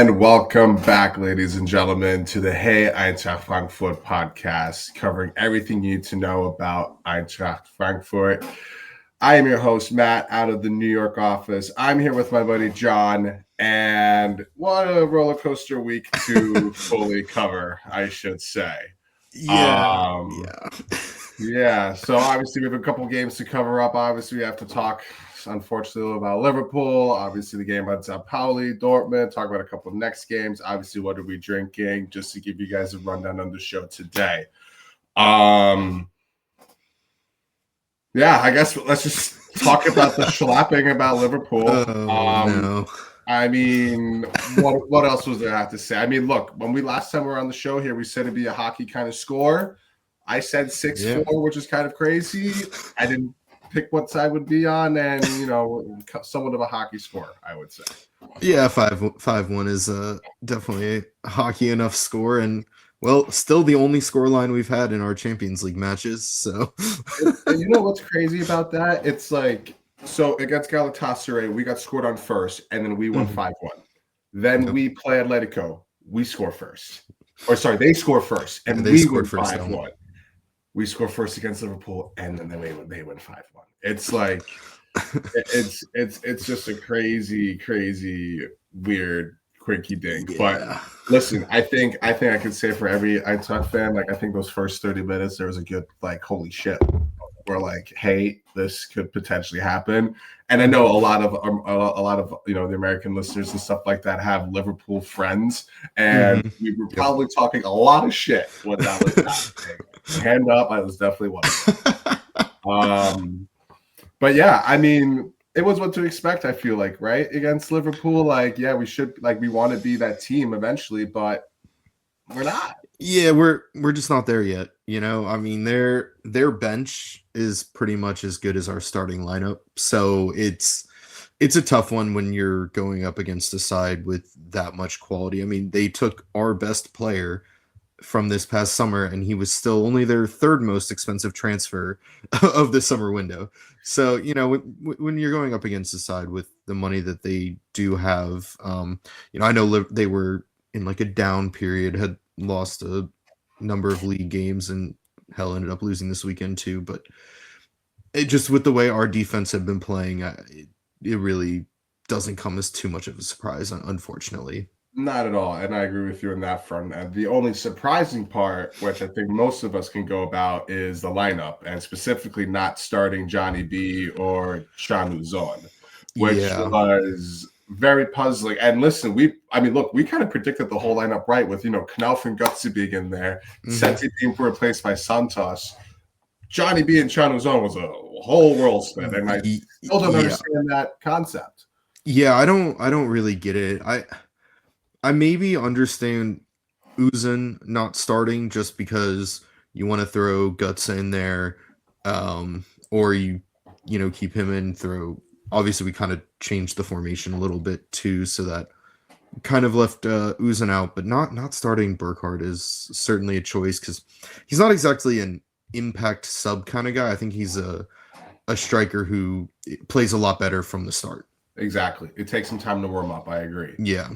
And welcome back, ladies and gentlemen, to the Hey Eintracht Frankfurt podcast, covering everything you need to know about Eintracht Frankfurt. I am your host, Matt, out of the New York office. I'm here with my buddy, John, and what a roller coaster week to fully cover, I should say. Yeah. So obviously we have a couple games to cover up. Obviously we have to talk, unfortunately, about Liverpool. Obviously the game against Pauli, Dortmund. Talk about a couple of next games. Obviously, what are we drinking? Just to give you guys a rundown on the show today. I guess let's just talk about the schlapping about Liverpool. No. I mean, what else was there I have to say? I mean, look, when we last time we were on the show here, we said it'd be a hockey kind of score. I said 6-4, which is kind of crazy. I didn't pick what side would be on, and somewhat of a hockey score, I would say. Yeah, 5-1 is definitely a hockey enough score, and well, still the only scoreline we've had in our Champions League matches. So, and you know what's crazy about that? It's like, so against Galatasaray, we got scored on first, and then we won 5-1. Then we play Atletico, we score first. Or sorry, they score first, and we win 5-1. We score first against Liverpool, and then they win 5-1. It's like it's just a crazy, weird, quirky dink. Yeah. But listen, I think I could say for every Eintracht fan, like I think those first 30 minutes there was a good like holy shit. We're like, hey, this could potentially happen. And I know a lot of the American listeners and stuff like that have Liverpool friends, and we were probably talking a lot of shit when that was happening. Hand up, I was definitely one of them. But yeah, I mean, it was what to expect. I feel like, right, against Liverpool, like we should, like we want to be that team eventually, but we're not. Yeah, we're just not there yet. I mean, their bench is pretty much as good as our starting lineup. So it's a tough one when you're going up against a side with that much quality. I mean, they took our best player from this past summer, and he was still only their third most expensive transfer of the summer window. So, when you're going up against a side with the money that they do have, I know they were in like a down period, had lost a number of league games, and hell ended up losing this weekend too. But it just, with the way our defense had been playing, it really doesn't come as too much of a surprise, unfortunately. Not at all, and I agree with you on that front. And the only surprising part, which I think most of us can go about, is the lineup, and specifically not starting Johnny B or Can Uzon, which was very puzzling. And listen, we kind of predicted the whole lineup right with Knauf and Götze being in there, Seti being replaced by Santos. Johnny B and Can Uzon was a whole world spin, and I still don't understand that concept. Yeah, I don't really get it. I maybe understand Uzun not starting just because you want to throw Götze in there, or you keep him in. Obviously, we kind of changed the formation a little bit too, so that kind of left Uzun out. But not starting Burkhardt is certainly a choice because he's not exactly an impact sub kind of guy. I think he's a striker who plays a lot better from the start. Exactly, it takes some time to warm up. I agree. Yeah.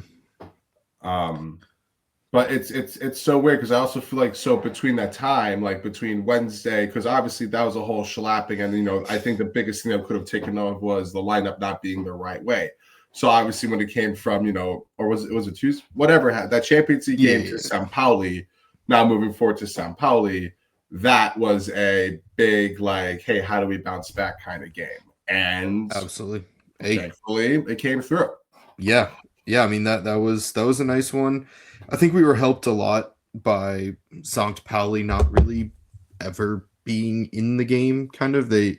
But it's so weird because I also feel like between that time, like between Wednesday, because obviously that was a whole schlapping, and I think the biggest thing that could have taken off was the lineup not being the right way. So obviously when it came from or was it Tuesday, whatever, that Champions League game to St. Pauli, now moving forward to St. Pauli, that was a big like, hey, how do we bounce back kind of game? And absolutely, thankfully it came through. Yeah, I mean that was a nice one. I think we were helped a lot by St. Pauli not really ever being in the game. Kind of, they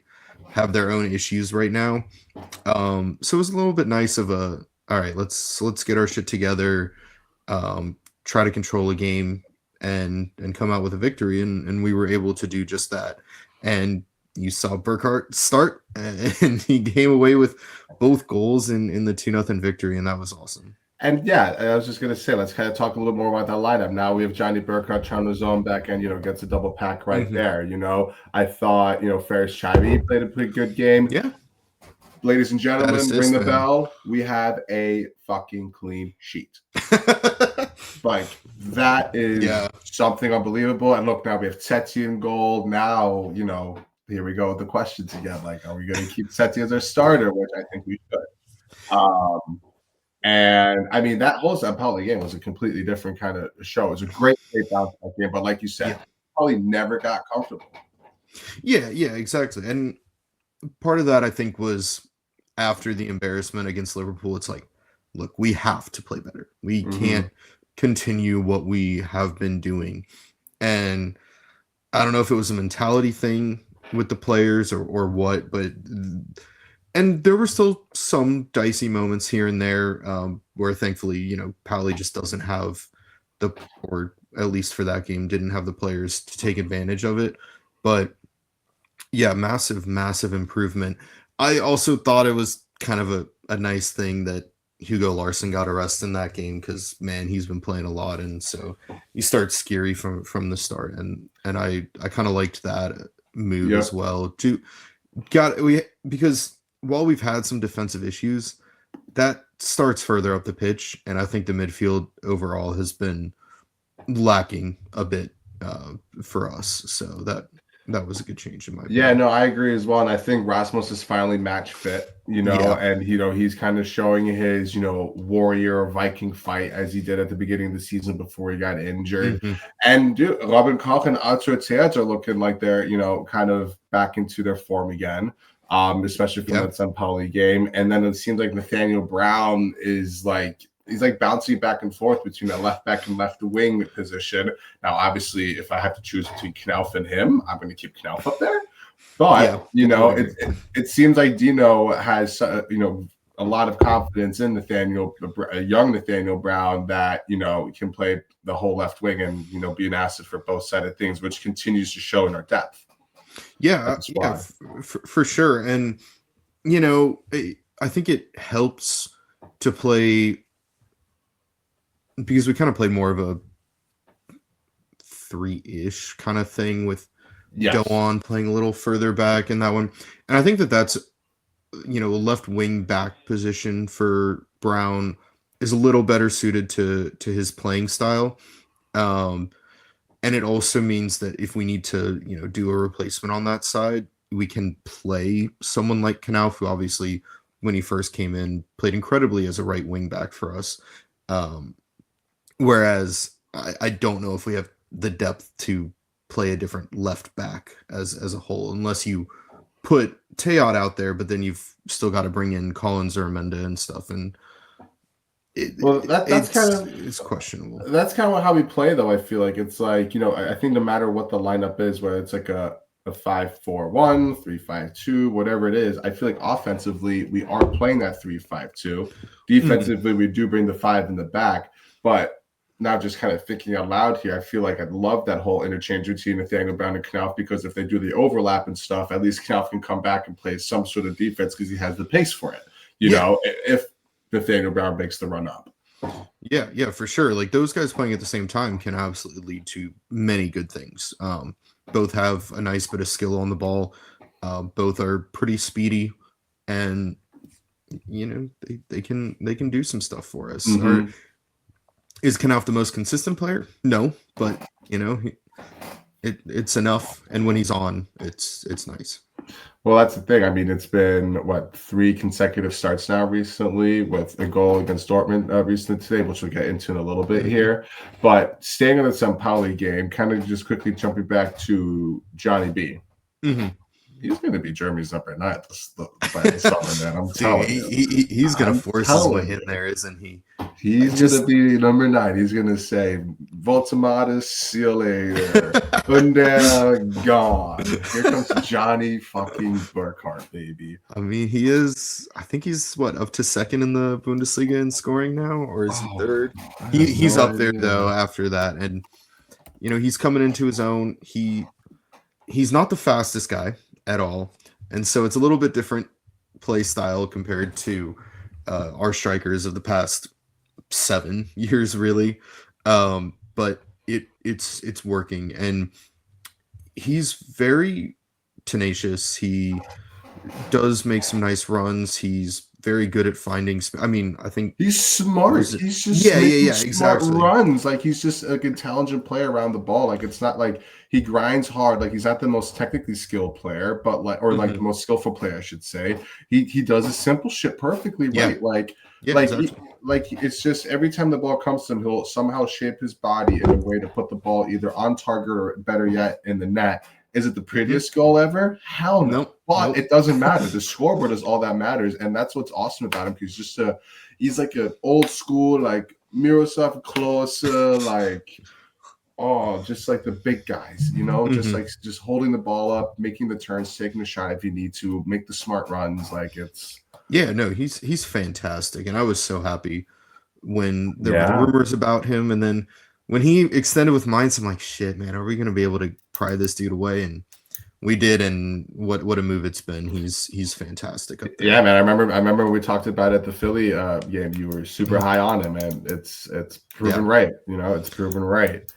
have their own issues right now. So it was a little bit nice of all right, let's get our shit together, try to control a game and come out with a victory, and we were able to do just that. And you saw Burkhardt start, and he came away with both goals in the 2-0 victory, and that was awesome. And yeah, I was just going to say, let's kind of talk a little more about that lineup. Now we have Johnny Burkhardt, Can Uzon back, and gets a double pack right there. I thought Ferris Chavi played a pretty good game. Yeah. Ladies and gentlemen, ring the bell. We have a fucking clean sheet. Like, that is something unbelievable. And look, now we have Teti in goal. Now, here we go with the questions again. Like, are we going to keep Teti as our starter? Which I think we should. And I mean, that whole Pauli game was a completely different kind of show. It was a great bounce back game, but like you said, Pauli never got comfortable. Yeah, exactly. And part of that, I think, was after the embarrassment against Liverpool. It's like, look, we have to play better. We can't continue what we have been doing. And I don't know if it was a mentality thing with the players or what, but and there were still some dicey moments here and there where thankfully, Pauli just doesn't have or at least for that game, didn't have the players to take advantage of it. But yeah, massive improvement. I also thought it was kind of a nice thing that Hugo Larsson got arrested in that game because, man, he's been playing a lot, and so you start scary from the start, and I kind of liked that move as well. Because while we've had some defensive issues, that starts further up the pitch, and I think the midfield overall has been lacking a bit for us. So that was a good change in my opinion. Yeah, no, I agree as well. And I think Rasmus is finally match fit, and he's kind of showing his, warrior Viking fight as he did at the beginning of the season before he got injured. And Robin Koch and Arthur Tierz are looking like they're, kind of back into their form again. Especially from that St. Pauli game. And then it seems like Nathaniel Brown is he's bouncing back and forth between that left back and left wing position. Now, obviously, if I have to choose between Knauf and him, I'm going to keep Knauf up there. But, it seems like Dino has, a lot of confidence in young Nathaniel Brown that, can play the whole left wing and, be an asset for both sides of things, which continues to show in our depth. Yeah, for sure. And, I think it helps to play because we kind of played more of a 3-ish kind of thing with Doan playing a little further back in that one. And I think that's, a left wing back position for Brown is a little better suited to his playing style. And it also means that if we need to, do a replacement on that side, we can play someone like Knauf, who obviously, when he first came in, played incredibly as a right wing back for us. Whereas I don't know if we have the depth to play a different left back as a whole, unless you put Teod out there, but then you've still got to bring in Collins or Amenda and stuff. And it's questionable. That's kind of how we play, though. I feel like it's like, I think no matter what the lineup is, whether it's like a 5-4-1, 3-5-2, whatever it is, I feel like offensively we are playing that 3-5-2. Defensively, we do bring the 5 in the back. But now just kind of thinking out loud here, I feel like I'd love that whole interchange between Nathaniel Brown and Knauf, because if they do the overlap and stuff, at least Knauf can come back and play some sort of defense because he has the pace for it, if Nathaniel Brown makes the run up. Yeah, for sure. Like, those guys playing at the same time can absolutely lead to many good things. Both have a nice bit of skill on the ball. Both are pretty speedy, and they can do some stuff for us. Is Knauf the most consistent player? No, but it's enough, and when he's on, it's nice. Well, that's the thing. I mean, it's been 3 consecutive starts now recently, with a goal against Dortmund recently today, which we'll get into in a little bit here. But staying on the St. Pauli game, kind of just quickly jumping back to Johnny B. He's going to be Germany's number 9 by the summer, man. I'm telling you. He's going to force his way in there, isn't he? He's going to be number 9. He's going to say, Voltamatus, see you later. Under, gone. Here comes Johnny fucking Burkhardt, baby. I mean, I think he's, up to 2nd in the Bundesliga in scoring now? Or is he 3rd? He's up there, though, after that. And, he's coming into his own. He's not the fastest guy at all, and so it's a little bit different play style compared to our strikers of the past 7 years, really. But it's working, and he's very tenacious. He does make some nice runs. He's very good at finding. I mean, I think he's smart. He's just smart exactly. runs. Like he's just a intelligent player around the ball. Like it's not like he grinds hard. Like he's not the most technically skilled player, but like the most skillful player, I should say. He does his simple shit perfectly right. Like it's just every time the ball comes to him, he'll somehow shape his body in a way to put the ball either on target or better yet in the net. Is it the prettiest goal ever? Hell no. Nope. But it doesn't matter. The scoreboard is all that matters, and that's what's awesome about him. He's like an old school, like Miroslav Klose, like just like the big guys, just holding the ball up, making the turns, taking the shot if you need to, make the smart runs. Like it's he's fantastic, and I was so happy when there were the rumors about him, and then when he extended with Mainz, I'm like, shit, man, are we going to be able to pry this dude away? And we did, and what a move it's been. He's fantastic up there. Yeah, man. I remember when we talked about it at the Philly game. You were super high on him, and it's proven right. It's proven right.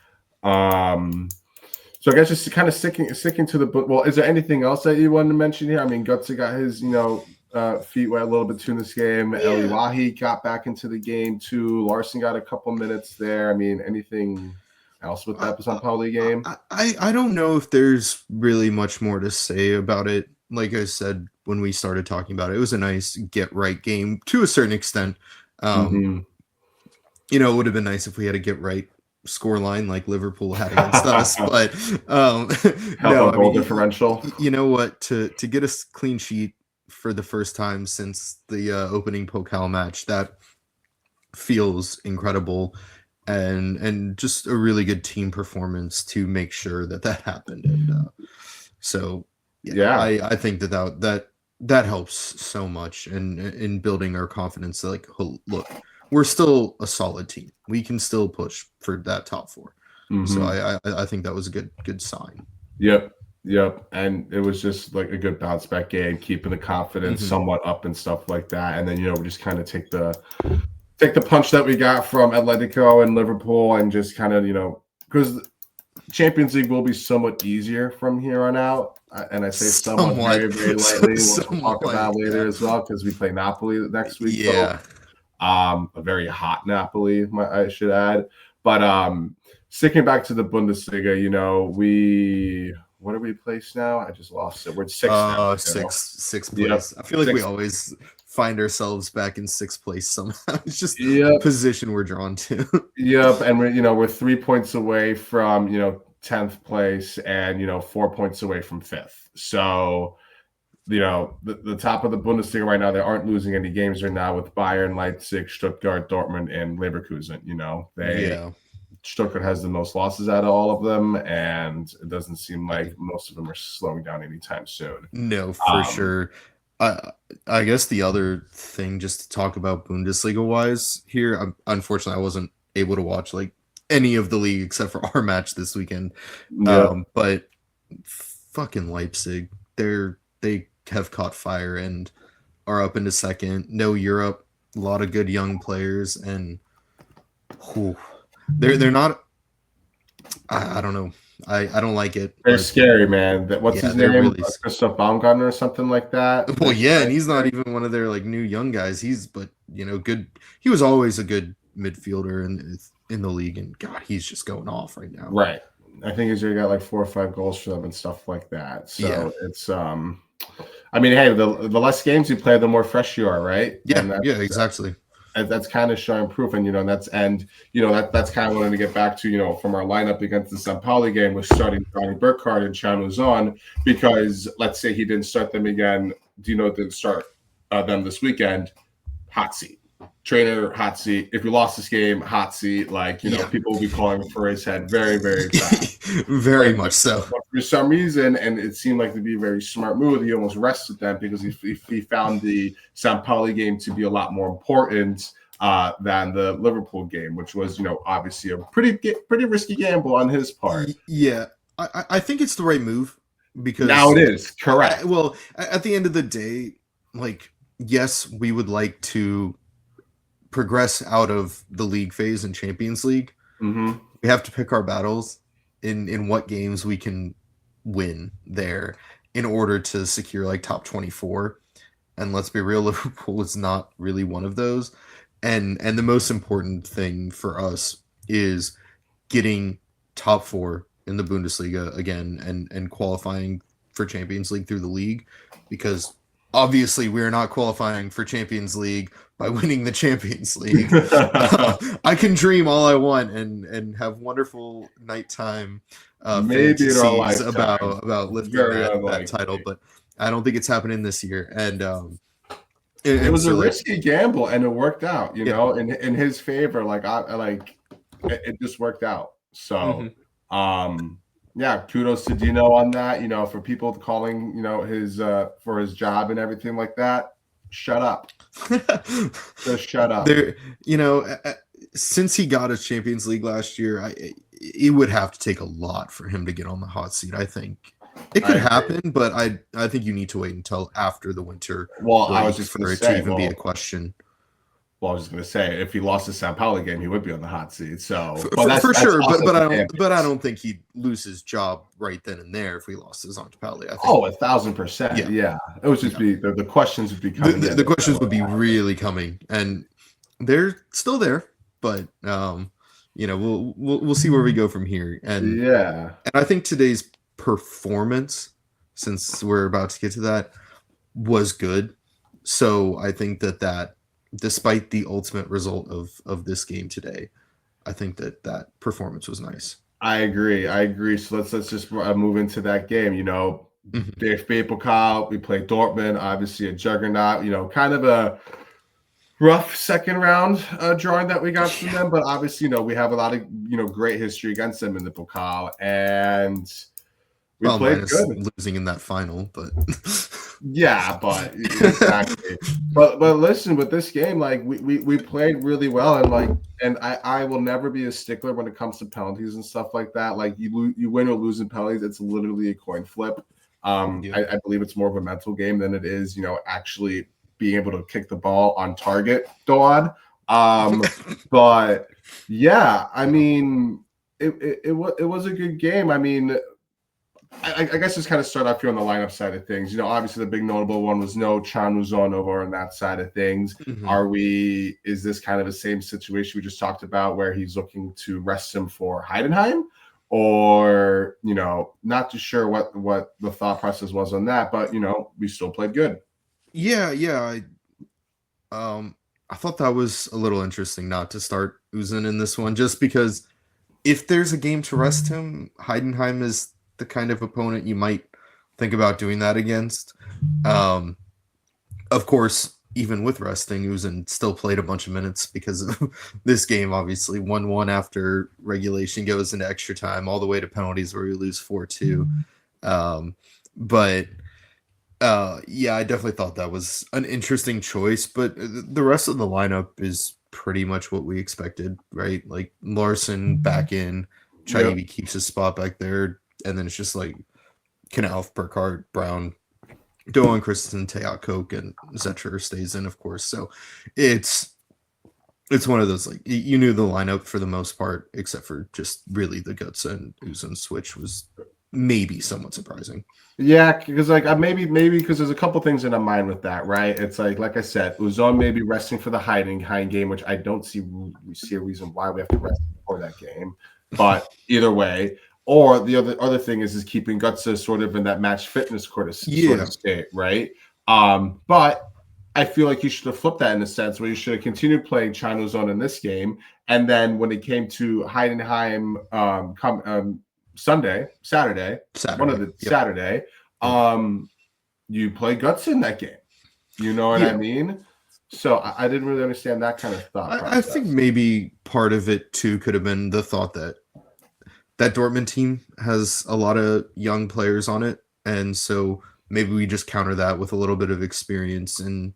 So I guess just kind of sticking to the book. Well, is there anything else that you wanted to mention here? I mean, Götze got his feet wet a little bit too in this game. Eli Wahi got back into the game too. Larson got a couple minutes there. I mean, anything else with that St. Pauli game? I don't know if there's really much more to say about it. Like I said when we started talking about it, it was a nice get right game to a certain extent. It would have been nice if we had a get right scoreline like Liverpool had against us, but goal differential. You know what? To get a clean sheet for the first time since the opening Pokal match, that feels incredible, and just a really good team performance to make sure that happened. And I think that helps so much in building our confidence. Like, look, we're still a solid team. We can still push for that top four. So I think that was a good sign. Yep, and it was just like a good bounce back game, keeping the confidence somewhat up and stuff like that. And then we just kind of take the punch that we got from Atletico and Liverpool, and just kind of because Champions League will be somewhat easier from here on out. And I say somewhat very, very lightly. We'll talk about later as well, because we play Napoli next week. Yeah, a very hot Napoli, I should add. But sticking back to the Bundesliga, what are we placed now? I just lost it. We're sixth now. Sixth place. I feel like we always find ourselves back in sixth place somehow. It's just position we're drawn to. And we're 3 points away from 10th place, and 4 points away from fifth. So the top of the Bundesliga right now, they aren't losing any games right now with Bayern, Leipzig, Stuttgart, Dortmund, and Leverkusen. Stuttgart has the most losses out of all of them, and it doesn't seem like most of them are slowing down anytime soon. No, for sure. I guess the other thing, just to talk about Bundesliga-wise here, unfortunately, I wasn't able to watch like any of the league except for our match this weekend. But fucking Leipzig, they have caught fire and are up into second. No Europe, a lot of good young players, and they're not. I don't know. I don't like it. They're scary, man. What's his name? Really... Christoph Baumgartner or something like that. Well, yeah, and he's not even one of their like new young guys. Good. He was always a good midfielder in the league, and God, he's just going off right now. Right. I think he's already got like 4 or 5 goals for them and stuff like that. So it's I mean, hey, the less games you play, the more fresh you are, right? Yeah, exactly. That's kind of showing proof, and that's kind of wanting to get back to from our lineup against the St. Pauli game was starting Johnny Burkhardt and Chan Luzon, because let's say he didn't start them again. Didn't start them this weekend. Hot seat. Trainer, hot seat. If we lost this game, hot seat. People will be calling for his head very, very fast. Very much so. But for some reason, and it seemed like to be a very smart move, he almost rested them because he found the St. Pauli game to be a lot more important than the Liverpool game, which was, obviously a pretty risky gamble on his part. Yeah, I think it's the right move, because now it is correct. Well, at the end of the day, yes, we would like to progress out of the league phase and Champions League. We have to pick our battles in what games we can win there in order to secure top 24. And let's be real, Liverpool is not really one of those. And the most important thing for us is getting top 4 in the Bundesliga again, and qualifying for Champions League through the league, because obviously we're not qualifying for Champions League by winning the Champions League. I can dream all I want and have wonderful nighttime Maybe in our fantasies lifetime. about lifting Very that title, but I don't think it's happening this year. And it was a so, risky gamble, and it worked out, you know, in his favor. Like it just worked out. So, yeah, kudos to Dino on that. You know, for people calling, you know, his for his job and everything like that. Shut up. Just shut up. There, you know, since he got his Champions League last year, it would have to take a lot for him to get on the hot seat. I think it could happen, but I think you need to wait until after the winter. Well, I was just for it to even be a question. Well, I was just going to say, if he lost the Sao Paulo game, he would be on the hot seat. So, for sure, but I don't think he'd lose his job right then and there if we lost his Sao Paulo. I think. Oh, 1,000%. Yeah, it would just be the questions would be coming. The questions would be really coming, and they're still there. But you know, we'll see where we go from here. And I think today's performance, since we're about to get to that, was good. So I think that despite the ultimate result of this game today, I think that performance was nice. I agree. So let's just move into that game. You know, DFP Pokal, we played Dortmund, obviously a juggernaut. You know, kind of a rough second round drawing that we got from them, but obviously, you know, we have a lot of, you know, great history against them in the Pokal, and we played good. Losing in that final, but yeah, but exactly. but listen, with this game, like we played really well, and I will never be a stickler when it comes to penalties and stuff like that. Like you win or lose in penalties, it's literally a coin flip. I believe it's more of a mental game than it is, you know, actually being able to kick the ball on target, Dodd. But yeah, I mean, it was a good game. I mean, I guess just kind of start off here on the lineup side of things. You know, obviously the big notable one was no Canuzon over on that side of things. Is this kind of the same situation we just talked about where he's looking to rest him for Heidenheim? Or, you know, not too sure what the thought process was on that, but, you know, we still played good. Yeah. I thought that was a little interesting not to start Uzun in this one, just because if there's a game to rest him, Heidenheim is the kind of opponent you might think about doing that against. Of course, even with resting, Uzun still played a bunch of minutes because of this game, obviously 1-1 after regulation goes into extra time, all the way to penalties where we lose 4-2. Yeah, I definitely thought that was an interesting choice, but the rest of the lineup is pretty much what we expected, right? Like Larson back in, Chaibi keeps his spot back there, and then it's just like Knauf, Burkhardt, Brown, Doan, Christensen, Teat, Koch, and Zetcher stays in, of course. So it's one of those, like, you knew the lineup for the most part, except for just really the Guts and Uzun switch was maybe somewhat surprising. Yeah, because like maybe because there's a couple things in my mind with that, right? It's like I said, Uzun may be resting for the Heidenheim game, which I don't see a reason why we have to rest for that game. But either way, or the other thing is keeping Gutsa sort of in that match fitness sort of state, right? But I feel like you should have flipped that in a sense where you should have continued playing Canuzon in this game, and then when it came to Heidenheim Saturday, you play Guts in that game. You know what I mean? So I didn't really understand that kind of thought process. I think maybe part of it too could have been the thought that Dortmund team has a lot of young players on it, and so maybe we just counter that with a little bit of experience in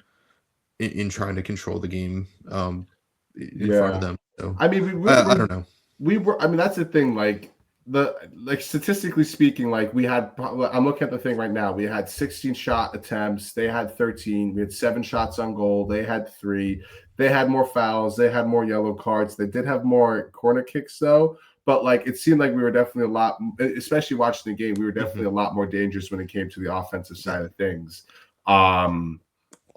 trying to control the game in front of them. So I mean, I don't know. I mean, that's the thing. Like statistically speaking, like I'm looking at the thing right now. We had 16 shot attempts. They had 13. We had 7 shots on goal. They had 3. They had more fouls. They had more yellow cards. They did have more corner kicks though. But like it seemed like we were definitely a lot, especially watching the game, we were definitely a lot more dangerous when it came to the offensive side of things.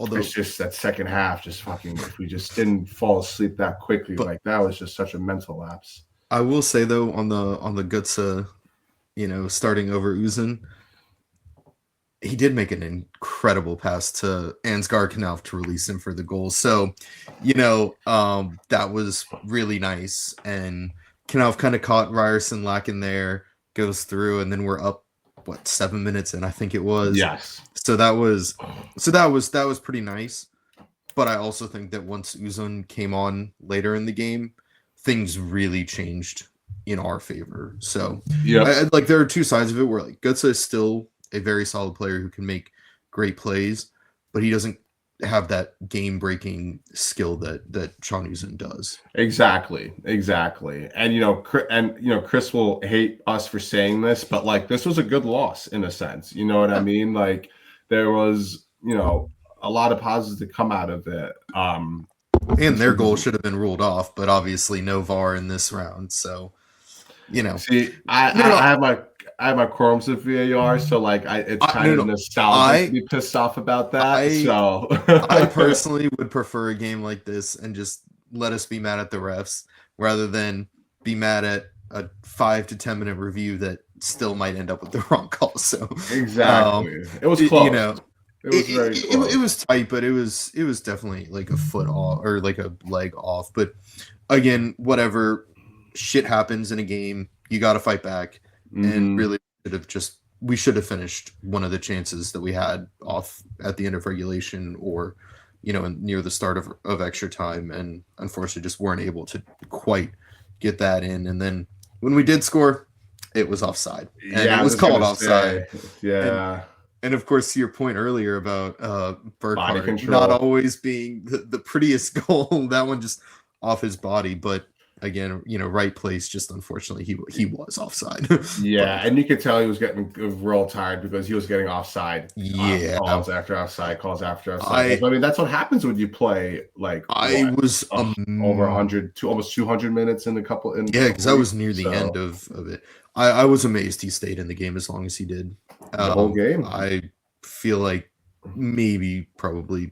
Although it's just that second half, just fucking, if we just didn't fall asleep that quickly, like that was just such a mental lapse. I will say though, on the Gutsa, starting over Uzun, he did make an incredible pass to Ansgar Knauf to release him for the goal. So, that was really nice. And Knauf kind of caught Ryerson lacking there, goes through, and then we're up 7 minutes in, I think it was. Yes. So that was pretty nice. But I also think that once Uzun came on later in the game, things really changed in our favor. So yeah, there are two sides of it where like Gutsa is still a very solid player who can make great plays, but he doesn't have that game-breaking skill that Sean Uzun does. Exactly. And Chris will hate us for saying this, but like this was a good loss in a sense. You know what I mean? Like there was, a lot of positives to come out of it. And their goal should have been ruled off, but obviously no VAR in this round. So, See, I have my qualms with VAR, so like it's kind of nostalgic to be pissed off about that. I personally would prefer a game like this and just let us be mad at the refs rather than be mad at a 5 to 10 minute review that still might end up with the wrong call. So exactly, it was close. It was very close. It was tight, but it was definitely like a foot off or like a leg off. But again, whatever, shit happens in a game. You got to fight back. And really we should have finished one of the chances that we had off at the end of regulation or, near the start of extra time. And unfortunately just weren't able to quite get that in. And then when we did score, it was offside. And it was called offside. Yeah. And of course, to your point earlier about Burkhardt not always being the prettiest goal, that one just off his body. But again, right place. Just unfortunately, he was offside. Yeah, and you could tell he was getting real tired because he was getting offside. Yeah, calls after offside. I mean, that's what happens when you play like over 100 to almost 200 minutes in a couple. Because I was near the end of it. I was amazed he stayed in the game as long as he did. The whole game. I feel like probably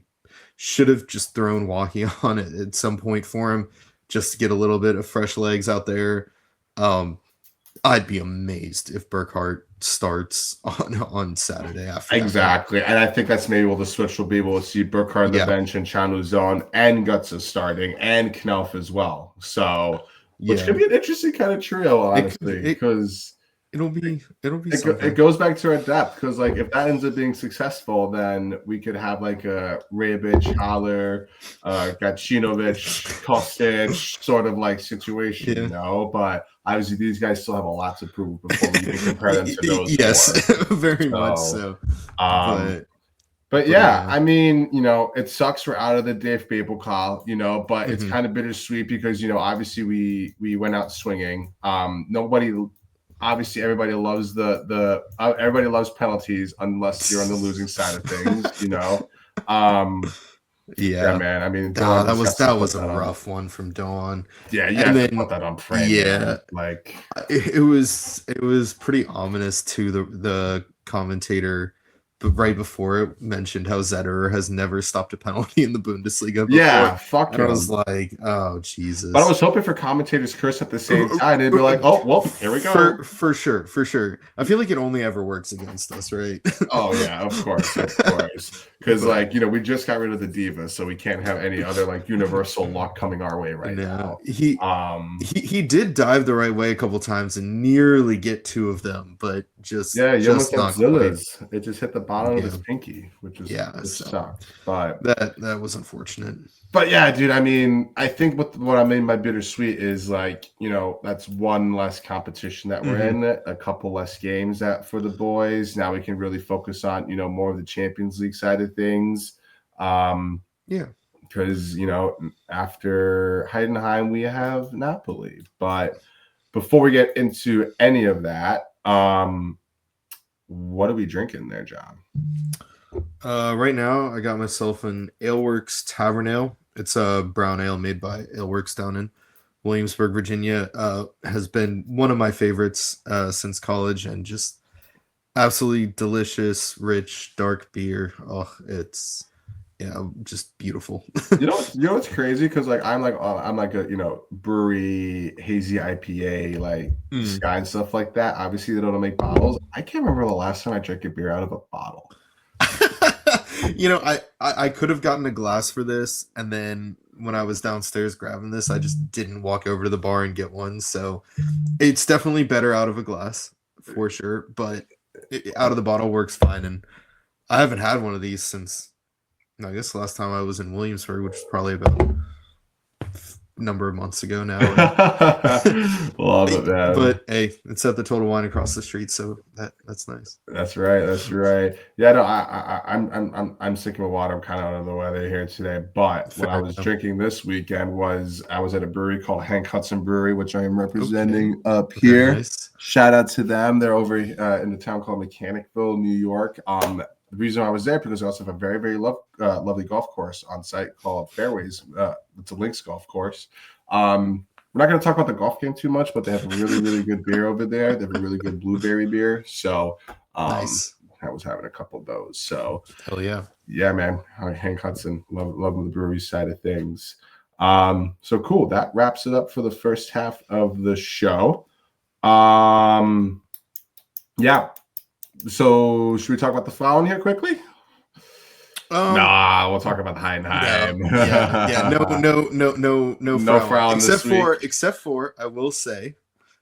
should have just thrown Walkie on it at some point for him, just to get a little bit of fresh legs out there. I'd be amazed if Burkhardt starts on Saturday after. Exactly. And I think that's maybe the switch will be able to see Burkhardt on the bench and Chanu Zone and Gutsa starting and Knauf as well. So which could be an interesting kind of trio, honestly, because it'll be it goes back to our depth, because like if that ends up being successful, then we could have like a Rebic, Haller, Gacinovic, Kostic sort of like situation, but obviously these guys still have a lot to prove before we can compare them to those. Yes, very much so. But yeah, I mean, it sucks we're out of the DFP Pokal, but it's kind of bittersweet because, obviously we went out swinging. Obviously everybody loves everybody loves penalties unless you're on the losing side of things, Yeah, man. I mean, that was a rough one from Dawn. Yeah, and then put that on frame. Yeah, man. Like it was pretty ominous too. The commentator, but right before it, mentioned how Zetterer has never stopped a penalty in the Bundesliga before. Yeah, fuck him. I was like, oh Jesus. But I was hoping for commentators curse at the same time. They'd be like, oh well, here we go. For sure. I feel like it only ever works against us, right? Oh yeah, of course. Because we just got rid of the Divas, so we can't have any other like universal luck coming our way right now. He did dive the right way a couple times and nearly get two of them, but just not Zilla's. It just hit the bottom of his pinky, which sucked. But that was unfortunate. But yeah, dude, I mean, I think what I mean by bittersweet is like, that's one less competition that we're in, a couple less games for the boys. Now we can really focus on, more of the Champions League side of things. Because, after Heidenheim, we have Napoli. But before we get into any of that, what are we drinking there, John? Right now, I got myself an Aleworks Tavern Ale. It's a brown ale made by Aleworks down in Williamsburg, Virginia. Has been one of my favorites since college, and just absolutely delicious, rich, dark beer. Oh, it's Yeah, just beautiful. You know what's crazy? Because like I'm like a brewery hazy IPA like Sky and stuff like that. Obviously they don't make bottles. I can't remember the last time I drank a beer out of a bottle. I could have gotten a glass for this, and then when I was downstairs grabbing this, I just didn't walk over to the bar and get one. So it's definitely better out of a glass for sure, but out of the bottle works fine. And I haven't had one of these since, I guess, the last time I was in Williamsburg, which was probably about a number of months ago now. Love it, man. But hey, it's at the Total Wine across the street, so that's nice. That's right. Yeah, no, I'm sick of water. I'm kind of under the weather here today. But what I was drinking this weekend was I was at a brewery called Hank Hudson Brewery, which I am representing up here. Nice. Shout out to them. They're over in the town called Mechanicville, New York. The reason I was there because they also have a very, very lovely golf course on site called Fairways. It's a links golf course. We're not going to talk about the golf game too much, but they have a really, really good beer over there. They have a really good blueberry beer. So nice. I was having a couple of those. So hell yeah. Yeah, man. Hank Hudson, love the brewery side of things. So cool. That wraps it up for the first half of the show. Yeah. So should we talk about the Frauen here quickly? We'll talk about the Heidenheim. Yeah. No Frauen. Except for, I will say,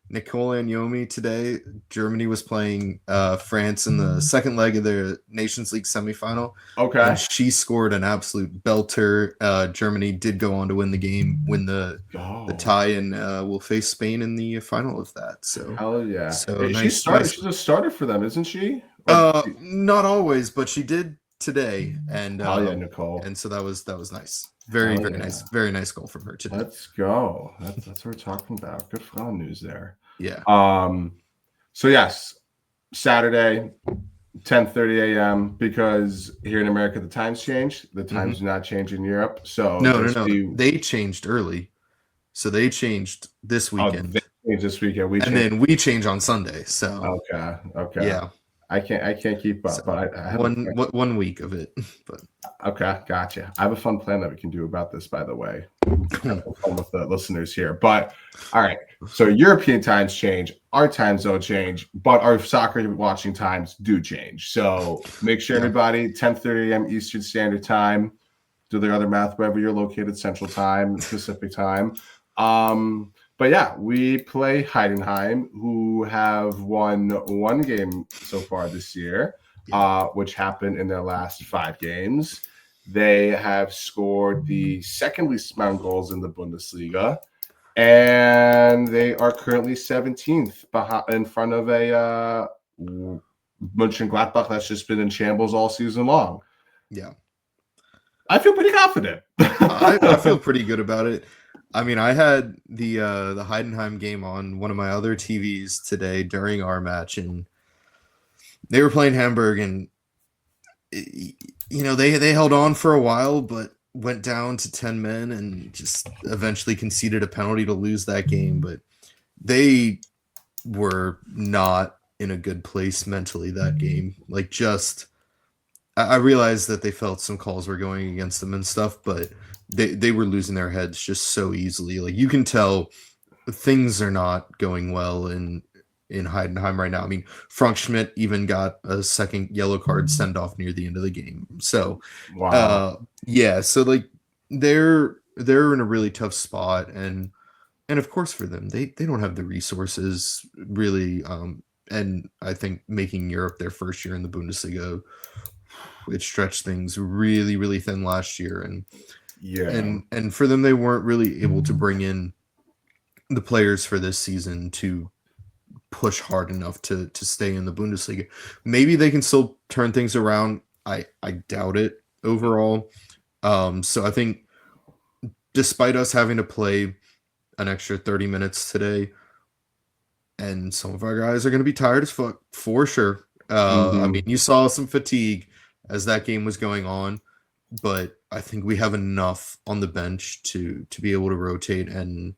Nicole Anyomi today. Germany was playing France in the second leg of their Nations League semifinal. Okay. And she scored an absolute belter. Germany did go on to win the game, win the tie, and will face Spain in the final of that. So hell yeah. So she's a starter for them, isn't she? Not always, but she did today, and Nicole. And so that was nice. Very nice. Very nice goal from her today. Let's go. That's what we're talking about. Good Frauen news there. Yeah. So yes, Saturday, 10:30 a.m. because here in America the times changed. The times do not change in Europe. So no. They changed early. So they changed this weekend. They changed this weekend. Then we change on Sunday. So okay. Yeah. I can't keep up, so but I have 1 week of it. But okay, gotcha. I have a fun plan that we can do about this, by the way. Fun with the listeners here. But all right, so European times change, our times don't change, but our soccer watching times do change. So make sure everybody 10:30 a.m. Eastern Standard Time. Do the other math wherever you're located, Central Time, Pacific Time. But yeah, we play Heidenheim, who have won one game so far this year, which happened in their last 5 games. They have scored the second least amount of goals in the Bundesliga, and they are currently 17th in front of a Mönchengladbach that's just been in shambles all season long. Yeah. I feel pretty confident. I feel pretty good about it. I mean, I had the Heidenheim game on one of my other TVs today during our match, and they were playing Hamburg, and they held on for a while, but went down to 10 men and just eventually conceded a penalty to lose that game. But they were not in a good place mentally that game. Like, just I realized that they felt some calls were going against them and stuff, but they were losing their heads just so easily. Like, you can tell things are not going well in Heidenheim right now. I mean, Frank Schmidt even got a second yellow card send off near the end of the game. So, wow. So like they're in a really tough spot, and of course for them, they don't have the resources really. And I think making Europe their first year in the Bundesliga, it stretched things really, really thin last year, and for them, they weren't really able to bring in the players for this season to push hard enough to stay in the Bundesliga. Maybe they can still turn things around. I doubt it overall. So I think despite us having to play an extra 30 minutes today, and some of our guys are going to be tired as fuck for sure. I mean, you saw some fatigue as that game was going on, but I think we have enough on the bench to be able to rotate and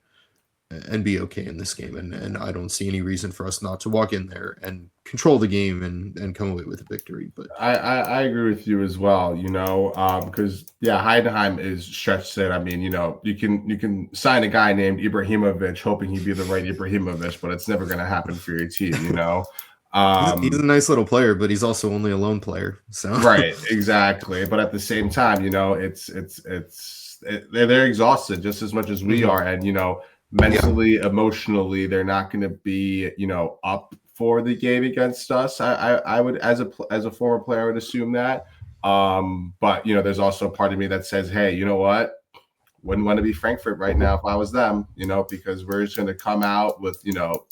and be okay in this game. And I don't see any reason for us not to walk in there and control the game and come away with a victory. But I agree with you as well, because Heidenheim is stretched thin. I mean, you can sign a guy named Ibrahimovic hoping he'd be the right Ibrahimovic, but it's never going to happen for your team, He's a nice little player, but he's also only a lone player. So right, exactly. But at the same time, they're exhausted just as much as we are, and mentally, emotionally, they're not going to be up for the game against us. I would, as a former player, I would assume that. But there's also a part of me that says, hey, you know what? Wouldn't want to be Frankfurt right now if I was them, because we're just going to come out with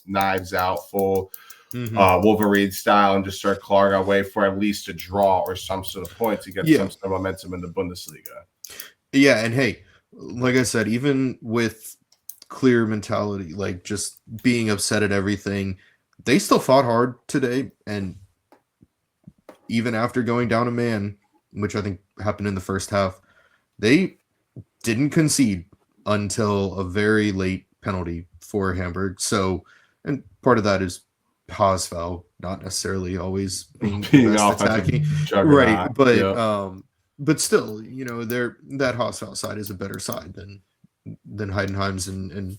knives out, full Wolverine style, and just start clawing our way for at least a draw or some sort of point to get some sort of momentum in the Bundesliga. Yeah, and hey, like I said, even with clear mentality, like just being upset at everything, they still fought hard today. And even after going down a man, which I think happened in the first half, they didn't concede until a very late penalty for Hamburg. So, and part of that is Haas foul, not necessarily always being the best attacking, right? But still, that Haas foul side is a better side than Heidenheim's, and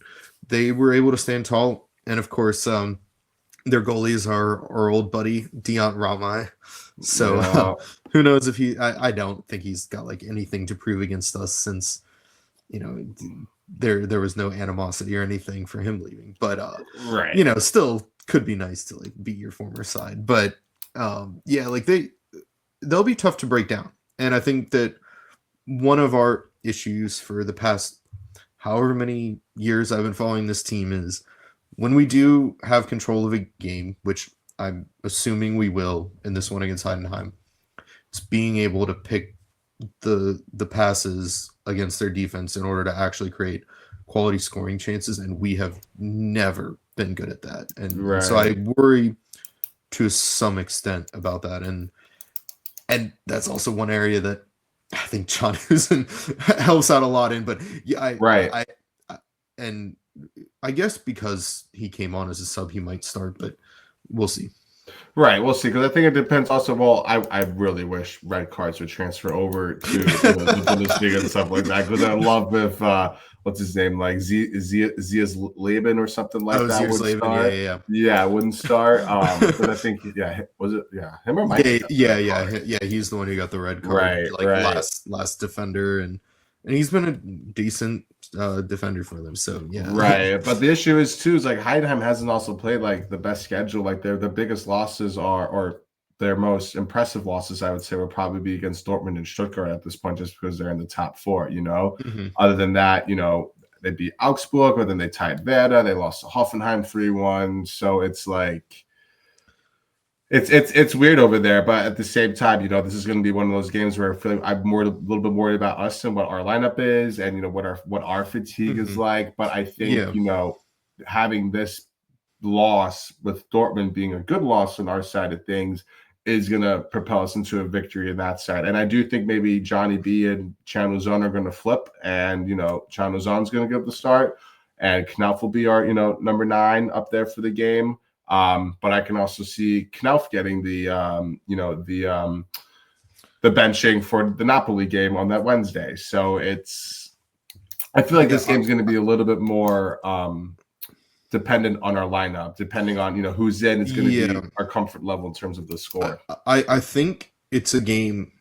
they were able to stand tall. And of course, their goalies are our old buddy Dion Ramai. So who knows if I don't think he's got like anything to prove against us, since there was no animosity or anything for him leaving. But right, still could be nice to like beat your former side. But like they'll be tough to break down. And I think that one of our issues for the past however many years I've been following this team is when we do have control of a game, which I'm assuming we will in this one against Heidenheim, it's being able to pick the passes against their defense in order to actually create quality scoring chances, and we have never been good at that. And so I worry to some extent about that. And that's also one area that I think John helps out a lot in. But and I guess because he came on as a sub, he might start, but we'll see. Right, we'll see. Because I think it depends also. Well, I really wish red cards would transfer over to the Bundesliga and stuff like that. Because I love if what's his name, like Zia's Leben or something like that would start. Yeah, wouldn't start. But I think was it him or Mike? Yeah. He's the one who got the red card. Last defender, and he's been a decent defender for them. So right. But the issue is like Heidenheim hasn't also played like the best schedule. Like their biggest losses or their most impressive losses, I would say, would probably be against Dortmund and Stuttgart at this point, just because they're in the top four. Other than that, they beat Augsburg, but then they tied Werder. They lost to Hoffenheim 3-1. So it's like it's weird over there. But at the same time, this is going to be one of those games where I feel like I'm a little bit worried about us and what our lineup is, and what our fatigue is like. But I think having this loss with Dortmund being a good loss on our side of things is going to propel us into a victory on that side. And I do think maybe Johnny B and Chan Uzon are going to flip, and Chan Uzon's going to give the start, and Knauf will be our number 9 up there for the game. But I can also see Knauf getting the benching for the Napoli game on that Wednesday. So I feel like this game's going to be a little bit more dependent on our lineup, depending on who's in. It's going to be our comfort level in terms of the score. I think it's a game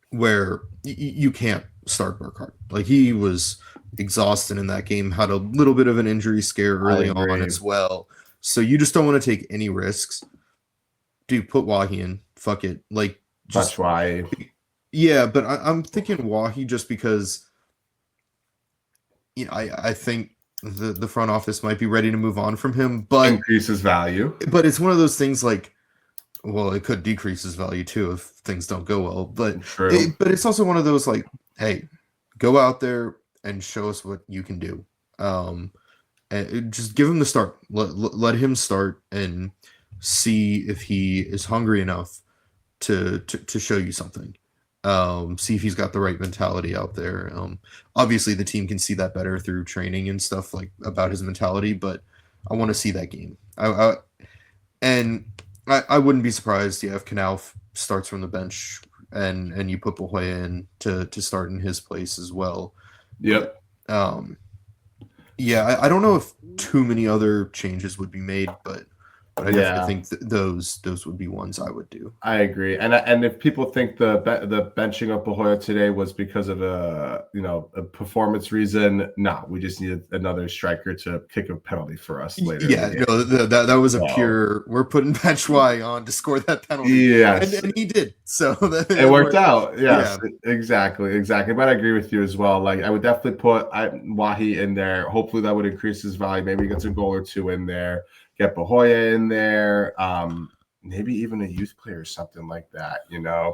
where you can't start Burkhardt. Like, he was exhausted in that game, had a little bit of an injury scare early on as well. So you just don't want to take any risks. Dude, put Wahi in. Fuck it. Like, that's why. Yeah, but I'm thinking Wahi just because I think the front office might be ready to move on from him, but increases value. But it's one of those things like, well, it could decrease his value too if things don't go well. But it's also one of those like, hey, go out there and show us what you can do. And just give him the start. Let him start and see if he is hungry enough to show you something. See if he's got the right mentality out there. Obviously, the team can see that better through training and stuff like about his mentality, but I want to see that game. I wouldn't be surprised, if Knauf starts from the bench and you put Bahoya in to start in his place as well. Yep. But, I don't know if too many other changes would be made, but I definitely think those would be ones I would do. I agree, and if people think the benching of Bahoya today was because of a performance reason, no, we just needed another striker to kick a penalty for us later. Yeah, no, that was a pure. We're putting Batshuayi on to score that penalty. Yes, and he did. So it worked out. Yes, exactly. But I agree with you as well. Like I would definitely put Wahi in there. Hopefully that would increase his value. Maybe he gets a goal or two in there. Get Bahoya in there, maybe even a youth player or something like that,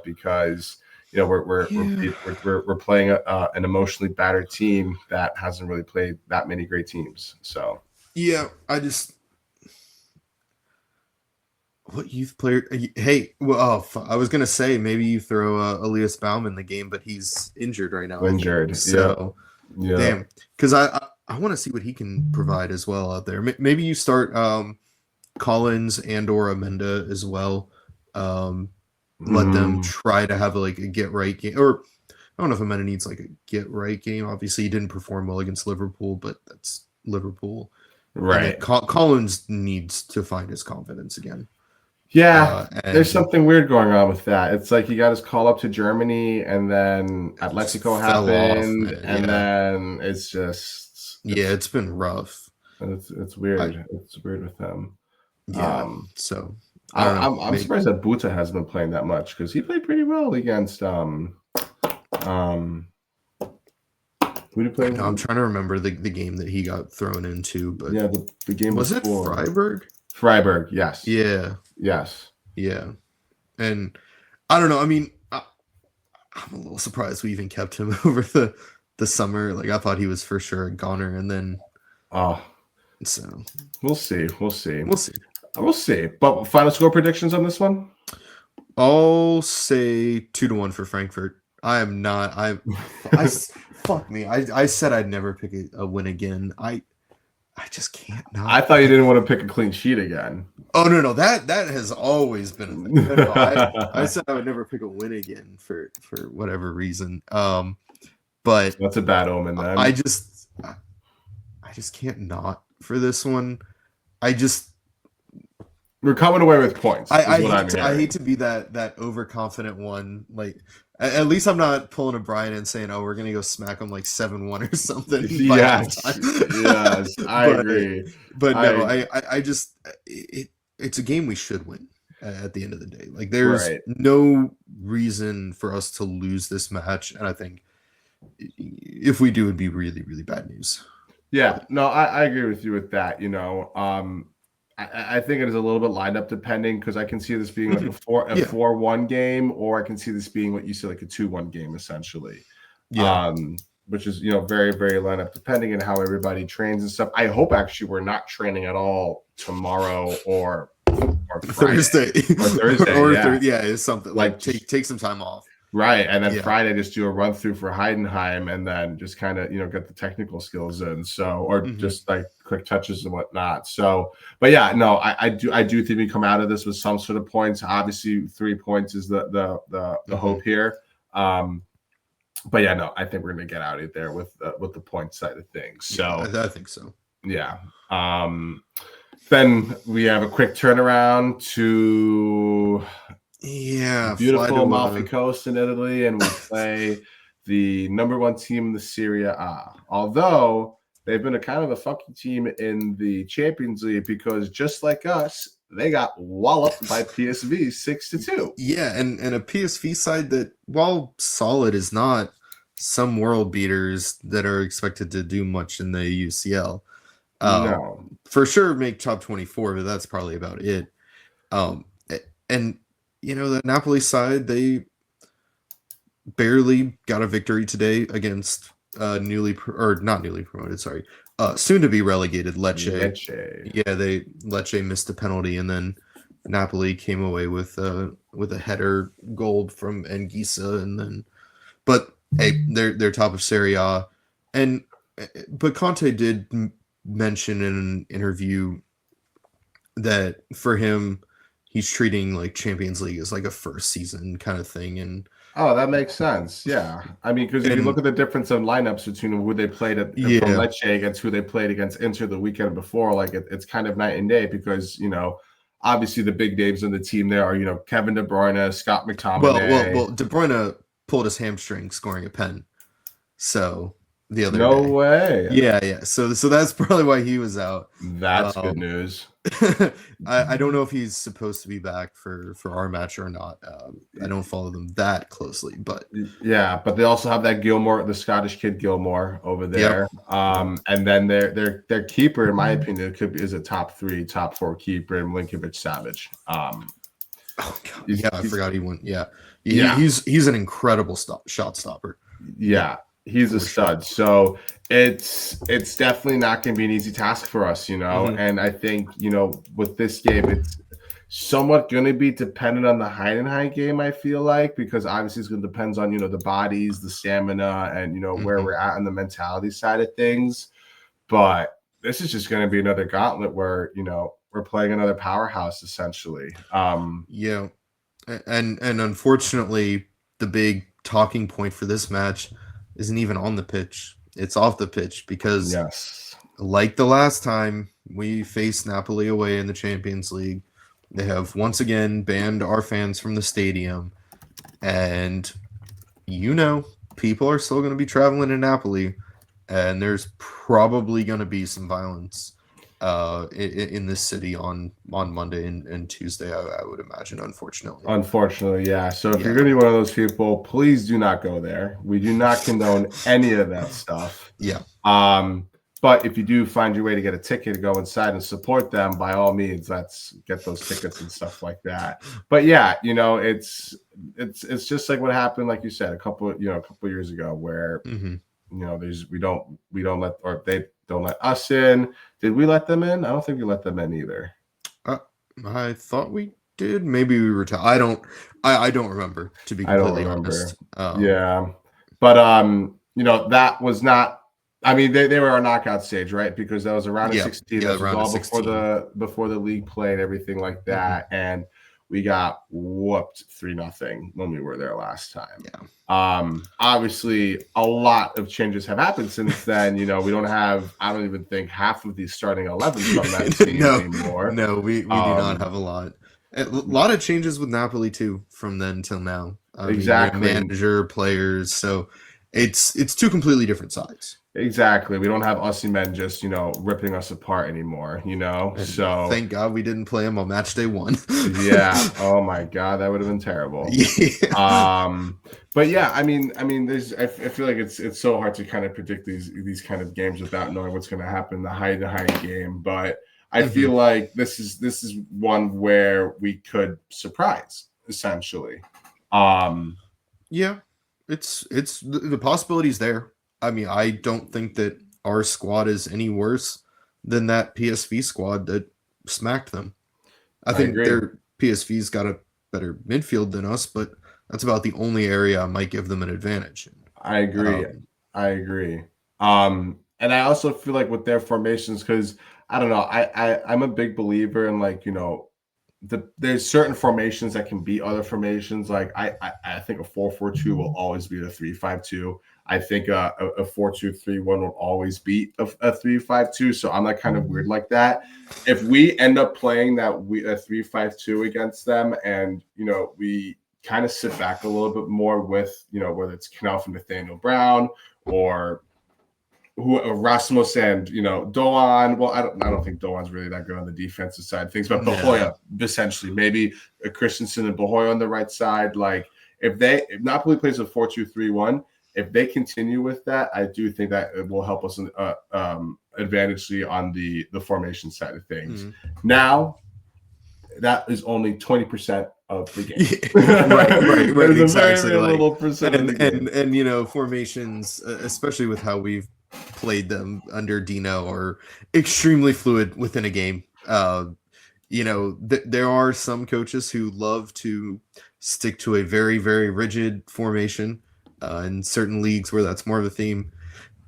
because we're playing an emotionally battered team that hasn't really played that many great teams. So what youth player? Hey, I was gonna say maybe you throw Elias Baum in the game, but he's injured right now. So damn, because I want to see what he can provide as well out there. Maybe you start Collins and or Amenda as well. Let them try to have a get right game. Or I don't know if Amenda needs a get right game. Obviously, he didn't perform well against Liverpool, but that's Liverpool. Right. Collins needs to find his confidence again. Yeah, there's something weird going on with that. It's like he got his call up to Germany, and then Atletico happened, then it's just it's been rough. It's weird. It's weird with him. So I'm surprised that Buta hasn't been playing that much because he played pretty well against who did he play? I'm trying to remember the game that he got thrown into, but the game was it Freiburg? Freiburg, yes. Yeah. Yes. Yeah. And I don't know. I mean, I'm a little surprised we even kept him over the summer. I thought he was for sure a goner, and then so we'll see. But final score predictions on this one? I'll say 2-1 for Frankfurt. I am not. Fuck me. I said I'd never pick a win again. I just can't. I thought you didn't want to pick a clean sheet again. Oh no, that has always been a thing. No, I said I would never pick a win again for whatever reason. But that's a bad omen. Then I just can't not for this one. We're coming away with points. I hate to be that overconfident one. At least I'm not pulling a Brian and saying, "Oh, we're gonna go smack them 7-1 or something." Yes, I agree. But no, I just it's a game we should win at the end of the day. There's no reason for us to lose this match, and I think if we do, it'd be really, really bad news. Yeah, no, I agree with you with that. I think it is a little bit lined up depending because I can see this being a 4-1 game, or I can see this being what you say, a 2-1 game essentially. Yeah. Which is very, very lined up depending on how everybody trains and stuff. I hope actually we're not training at all tomorrow or Thursday. It's something take some time off. Right, and then Friday just do a run through for Heidenheim, and then just kind of get the technical skills in. So, or just quick touches and whatnot. So, but I do think we come out of this with some sort of points. Obviously, 3 points is the hope here. I think we're gonna get out of there with the point side of things. So I think so. Yeah. Then we have a quick turnaround to. Beautiful Amalfi Coast in Italy, and we play the number 1 team in the Serie A. Although they've been a kind of a funky team in the Champions League because just like us, they got walloped by PSV 6-2. Yeah, and a PSV side that, while solid, is not some world beaters that are expected to do much in the UCL. No, for sure make top 24, but that's probably about it. And the Napoli side, they barely got a victory today against not newly promoted, soon to be relegated Lecce. Yeah, Lecce missed a penalty, and then Napoli came away with a header goal from Anguissa, and then, but hey, they're top of Serie A, and but Conte did mention in an interview that for him, he's treating like Champions League as like a first season kind of thing, and oh, that makes sense. Yeah, I mean, because if you look at the difference of lineups between who they played from Lecce against who they played against Inter the weekend before, like it's kind of night and day. Because obviously the big names in the team there are Kevin De Bruyne, Scott McTominay. Well, De Bruyne pulled his hamstring scoring a pen, so the other no day. way. Yeah. So that's probably why he was out. That's good news. I don't know if he's supposed to be back for our match or not. I don't follow them that closely, but yeah. But they also have that Gilmore, the Scottish kid Gilmore over there. Yep. And then their keeper, in my opinion, is a top 4 keeper in Milinkovic-Savic. Oh God. Yeah, I forgot he went. Yeah. He's an incredible shot stopper. Yeah. He's a stud. So it's definitely not going to be an easy task for us, And I think, with this game, it's somewhat going to be dependent on the Heidenheim game, I feel like, because obviously it's going to depend on, the bodies, the stamina, and, where we're at on the mentality side of things. But this is just going to be another gauntlet where, we're playing another powerhouse, essentially. Yeah. And unfortunately, the big talking point for this match isn't even on the pitch. It's off the pitch because, like the last time we faced Napoli away in the Champions League, they have once again banned our fans from the stadium. And, people are still going to be traveling to Napoli, and there's probably going to be some violence in this city on Monday and Tuesday, I would imagine, unfortunately. Yeah. So if you're going to be one of those people, please do not go there. We do not condone any of that stuff. Yeah. But if you do find your way to get a ticket to go inside and support them, by all means, let's get those tickets and stuff like that. But yeah, it's just like what happened, like you said, a couple years ago, where we don't let, or they don't let us in. Did we let them in? I don't think we let them in either. I thought we did. Maybe we were. I don't remember, to be completely honest. Yeah, but that was not. I mean, they were our knockout stage, right? Because that was around 16. That was all before the league play and everything like that, and we got whooped 3-0 when we were there last time. Yeah. Obviously, a lot of changes have happened since then. We don't have, I don't even think, half of these starting 11 from that team anymore. No, we do not have a lot. A lot of changes with Napoli too from then till now. Exactly. Manager, players. So it's two completely different sides. Exactly. We don't have Osimhen just, ripping us apart anymore, And so thank God we didn't play him on match day 1. Yeah. Oh my God, that would have been terrible. Yeah. But yeah, I mean, I feel like it's so hard to kind of predict these kind of games without knowing what's going to happen in the Heidenheim game. But I feel like this is one where we could surprise, essentially. Yeah, it's the possibility's there. I mean, I don't think that our squad is any worse than that PSV squad that smacked them. I think their PSV's got a better midfield than us, but that's about the only area I might give them an advantage. I agree. And I also feel like with their formations, because I don't know, I'm a big believer in, like, there's certain formations that can beat other formations. Like I think a 4-4-2 will always beat a 3-5-2. I think a 4-2-3-1 will always beat a 3-5-2. So I'm like kind of weird like that. If we end up playing a 3-5-2 against them, and we kind of sit back a little bit more with whether it's Knauf and Nathaniel Brown, or Rasmus and Doan. Well, I don't think Doan's really that good on the defensive side of things, but Bahoya, essentially, maybe a Christensen and Bahoya on the right side. Like if Napoli plays a 4-2-3-1, if they continue with that, I do think that it will help us advantageously on the formation side of things. Now, that is only 20% of the game. Right. Exactly. Very little percent of the game. And formations, especially with how we've played them under Dino, are extremely fluid within a game. there are some coaches who love to stick to a very, very rigid formation in certain leagues where that's more of a theme.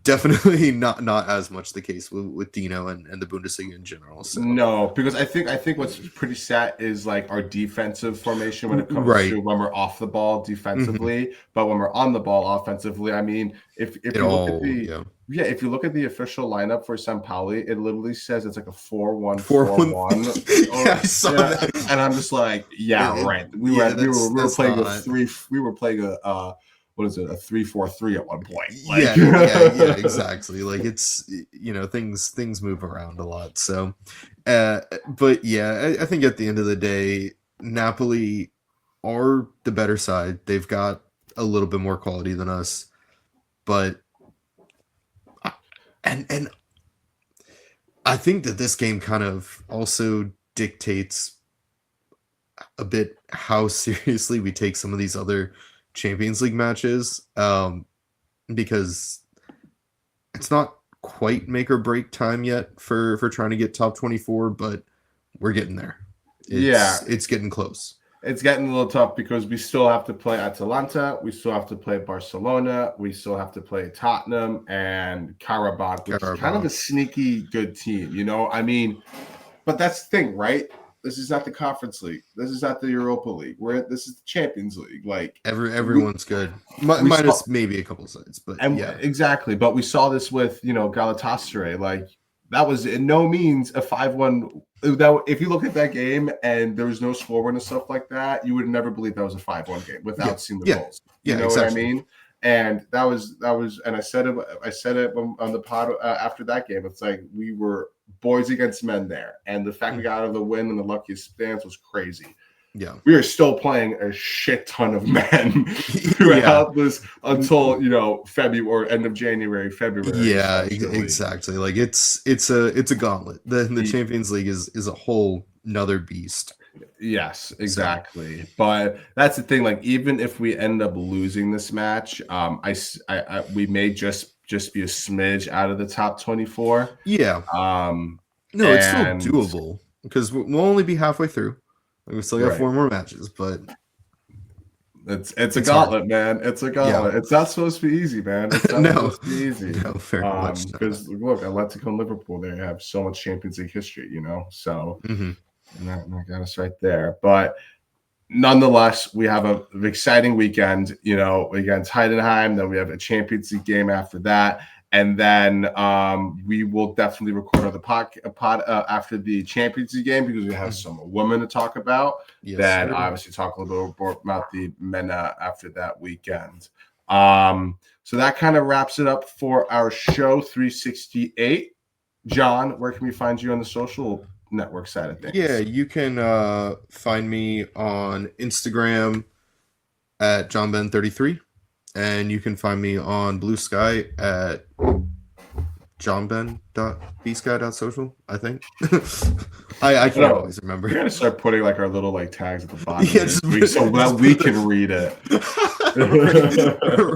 Definitely not as much the case with Dino and the Bundesliga in general. So. No, because I think what's pretty set is like our defensive formation when it comes to when we're off the ball defensively, but when we're on the ball offensively, I mean, if you look at the official lineup for St. Pauli, it literally says it's like a 4-1-4-1. I saw that. And I'm just like, right. We were playing a 3-4-3 at one point. Like, yeah, exactly. Like it's things move around a lot. So, but yeah, I think at the end of the day, Napoli are the better side. They've got a little bit more quality than us, but and I think that this game kind of also dictates a bit how seriously we take some of these other Champions League matches, because it's not quite make or break time yet for trying to get top 24, but we're getting there. It's getting close. It's getting a little tough because we still have to play Atalanta, we still have to play Barcelona, we still have to play Tottenham and Karabakh, which is kind of a sneaky good team, I mean, but that's the thing, right? This is not the Conference League. This is not the Europa League. This is the Champions League. Like everyone's good, minus maybe a couple of sides, but exactly. But we saw this with Galatasaray. Like that was in no means a 5-1. That if you look at that game and there was no scoreboard and stuff like that, you would never believe that was a 5-1 game without seeing the goals. You know what I mean? And that was, and I said it on the pod after that game. It's like we were boys against men there, and the fact we got out of the win in the luckiest stance was crazy. Yeah, we are still playing a shit ton of men throughout this until February or end of January, February. Yeah, exactly. Like it's a gauntlet. The Champions League is a whole another beast. Yes, exactly. But that's the thing. Like, even if we end up losing this match, we may just be a smidge out of the top 24. Yeah. No, it's still doable because we'll only be halfway through. We still got 4 more matches, but it's a gauntlet, man. It's a gauntlet. Yeah. It's not supposed to be easy, man. It's not supposed to be easy. No, very much. Because look, Atletico and Liverpool, they have so much Champions League history, So. Mm-hmm. And that got us right there. But nonetheless, we have an exciting weekend, against Heidenheim. Then we have a Champions League game after that. And then we will definitely record another pod after the Champions League game because we have some women to talk about. Yes, then obviously talk a little bit about the Männer after that weekend. So that kind of wraps it up for our show 368. John, where can we find you on the social network side of things? Yeah, you can find me on Instagram at johnben33, and you can find me on Blue Sky at johnben.bsky.social, I think. I can't always remember. We're gonna start putting like our little like tags at the bottom so that we can read it.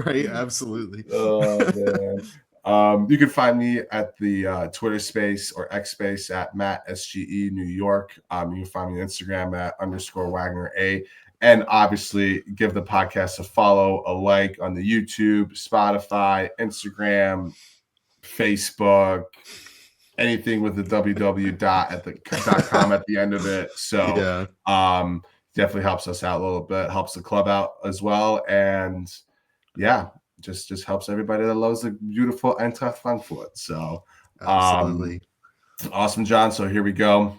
Right, absolutely. Oh man. You can find me at the Twitter space or X space at Matt SGE New York. You can find me on Instagram at _WagnerA. And obviously give the podcast a follow, a like on the YouTube, Spotify, Instagram, Facebook, anything with the www.com at the end of it. So definitely helps us out a little bit, helps the club out as well. And just helps everybody that loves the beautiful Eintracht Frankfurt. So absolutely awesome, John. So here we go.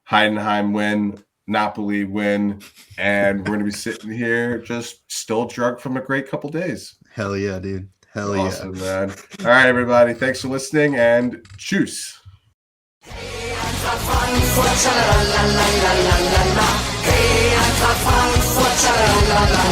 Heidenheim win, Napoli win, and we're gonna be sitting here just still drunk from a great couple days. Hell yeah, dude. Hell awesome, man. All right, everybody. Thanks for listening and tschüss. Eintracht Frankfurt,